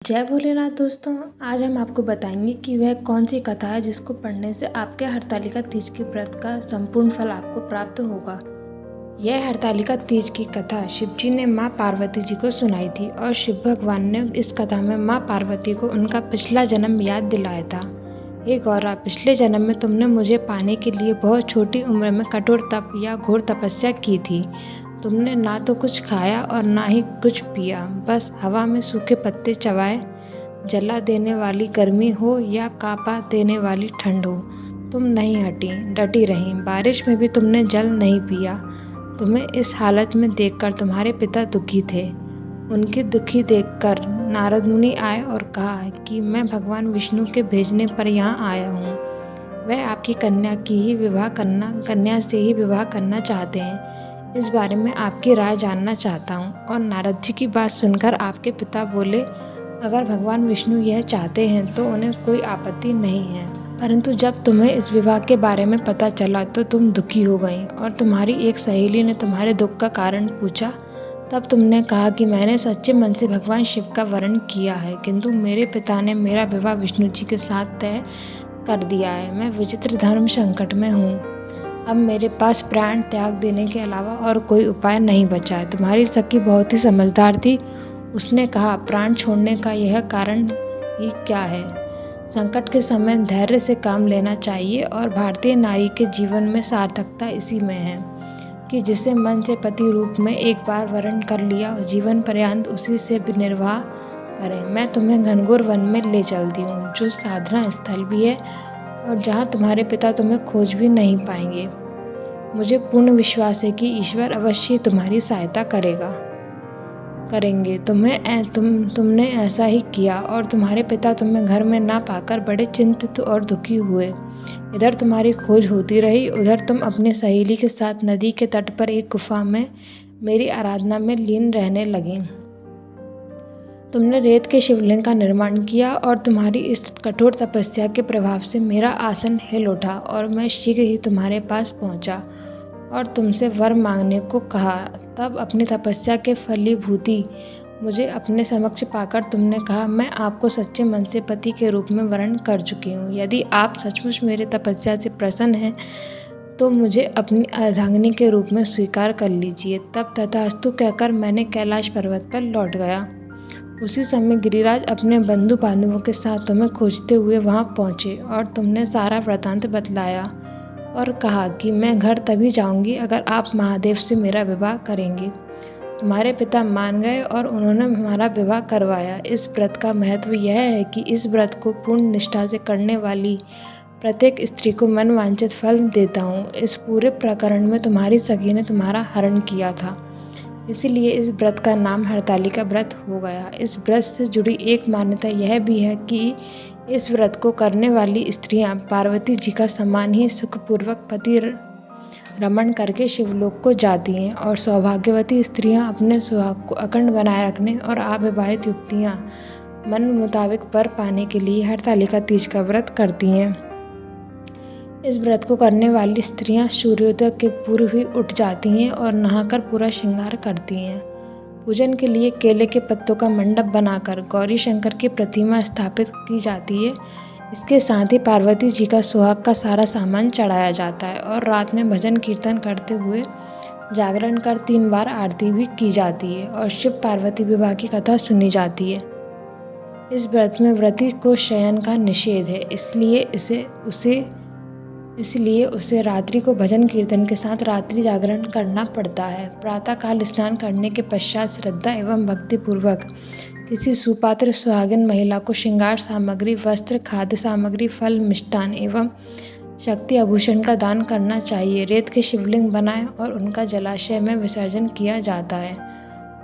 जय भोलेनाथ दोस्तों। आज हम आपको बताएंगे कि वह कौन सी कथा है जिसको पढ़ने से आपके हरतालिका तीज के व्रत का संपूर्ण फल आपको प्राप्त होगा। यह हरतालिका तीज की कथा शिव जी ने माँ पार्वती जी को सुनाई थी और शिव भगवान ने इस कथा में माँ पार्वती को उनका पिछला जन्म याद दिलाया था। हे गौरा, पिछले जन्म में तुमने मुझे पाने के लिए बहुत छोटी उम्र में कठोर तप या घोर तपस्या की थी। तुमने ना तो कुछ खाया और ना ही कुछ पिया, बस हवा में सूखे पत्ते चबाए। जला देने वाली गर्मी हो या कांपा देने वाली ठंड हो, तुम नहीं हटी, डटी रही। बारिश में भी तुमने जल नहीं पिया। तुम्हें इस हालत में देखकर तुम्हारे पिता दुखी थे। उनकी दुखी देखकर नारद मुनि आए और कहा कि मैं भगवान विष्णु के भेजने पर यहाँ आया हूँ। वह आपकी कन्या से ही विवाह करना चाहते हैं। इस बारे में आपकी राय जानना चाहता हूँ। और नारद जी की बात सुनकर आपके पिता बोले, अगर भगवान विष्णु यह चाहते हैं तो उन्हें कोई आपत्ति नहीं है। परंतु जब तुम्हें इस विवाह के बारे में पता चला तो तुम दुखी हो गई और तुम्हारी एक सहेली ने तुम्हारे दुख का कारण पूछा। तब तुमने कहा कि मैंने सच्चे मन से भगवान शिव का वरण किया है, किंतु मेरे पिता ने मेरा विवाह विष्णु जी के साथ तय कर दिया है। मैं विचित्र धर्म संकट में हूँ। अब मेरे पास प्राण त्याग देने के अलावा और कोई उपाय नहीं बचा है। तुम्हारी सखी बहुत ही समझदार थी। उसने कहा, प्राण छोड़ने का यह कारण ही क्या है। संकट के समय धैर्य से काम लेना चाहिए और भारतीय नारी के जीवन में सार्थकता इसी में है कि जिसे मन से पति रूप में एक बार वरण कर लिया और जीवन पर्यंत उसी से निर्वाह करें। मैं तुम्हें घनघोर वन में ले चलती हूँ, जो साधना स्थल भी है और जहाँ तुम्हारे पिता तुम्हें खोज भी नहीं पाएंगे। मुझे पूर्ण विश्वास है कि ईश्वर अवश्य तुम्हारी सहायता करेंगे। तुमने ऐसा ही किया और तुम्हारे पिता तुम्हें घर में ना पाकर बड़े चिंतित और दुखी हुए। इधर तुम्हारी खोज होती रही, उधर तुम अपनी सहेली के साथ नदी के तट पर एक गुफा में मेरी आराधना में लीन रहने लगी। तुमने रेत के शिवलिंग का निर्माण किया और तुम्हारी इस कठोर तपस्या के प्रभाव से मेरा आसन हिल उठा और मैं शीघ्र ही तुम्हारे पास पहुंचा और तुमसे वर मांगने को कहा। तब अपनी तपस्या के फलीभूति मुझे अपने समक्ष पाकर तुमने कहा, मैं आपको सच्चे मन से पति के रूप में वरण कर चुकी हूँ। यदि आप सचमुच मेरी तपस्या से प्रसन्न हैं तो मुझे अपनी अर्धांगिनी के रूप में स्वीकार कर लीजिए। तब तथास्तु कहकर मैंने कैलाश पर्वत पर लौट गया। उसी समय गिरिराज अपने बंधु बांधवों के साथ तुम्हें खोजते हुए वहां पहुंचे और तुमने सारा वृतांत बतलाया और कहा कि मैं घर तभी जाऊंगी अगर आप महादेव से मेरा विवाह करेंगे। तुम्हारे पिता मान गए और उन्होंने हमारा विवाह करवाया। इस व्रत का महत्व यह है कि इस व्रत को पूर्ण निष्ठा से करने वाली प्रत्येक स्त्री को मनवांछित फल देता हूँ। इस पूरे प्रकरण में तुम्हारी सखी ने तुम्हारा हरण किया था, इसीलिए इस व्रत का नाम हरतालिका व्रत हो गया। इस व्रत से जुड़ी एक मान्यता यह भी है कि इस व्रत को करने वाली स्त्रियां पार्वती जी का समान ही सुखपूर्वक पति रमण करके शिवलोक को जाती हैं और सौभाग्यवती स्त्रियां अपने सुहाग को अखंड बनाए रखने और अविवाहित युवतियां मन मुताबिक वर पाने के लिए हरतालिका तीज का व्रत करती हैं। इस व्रत को करने वाली स्त्रियां सूर्योदय के पूर्व ही उठ जाती हैं और नहाकर पूरा श्रृंगार करती हैं। पूजन के लिए केले के पत्तों का मंडप बनाकर गौरी शंकर की प्रतिमा स्थापित की जाती है। इसके साथ ही पार्वती जी का सुहाग का सारा सामान चढ़ाया जाता है और रात में भजन कीर्तन करते हुए जागरण कर 3 बार आरती भी की जाती है और शिव पार्वती विवाह की कथा सुनी जाती है। इस व्रत में व्रती को शयन का निषेध है, इसलिए उसे रात्रि को भजन कीर्तन के साथ रात्रि जागरण करना पड़ता है। प्रातःकाल स्नान करने के पश्चात श्रद्धा एवं भक्ति पूर्वक किसी सुपात्र सुहागिन महिला को श्रृंगार सामग्री, वस्त्र, खाद्य सामग्री, फल, मिष्टान एवं शक्ति आभूषण का दान करना चाहिए। रेत के शिवलिंग बनाएं और उनका जलाशय में विसर्जन किया जाता है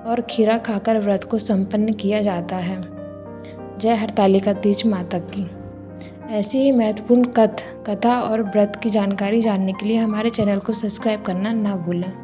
और खीरा खाकर व्रत को संपन्न किया जाता है। जय हरतालिका तीज माता की। ऐसी ही महत्वपूर्ण कथा और व्रत की जानकारी जानने के लिए हमारे चैनल को सब्सक्राइब करना ना भूलें।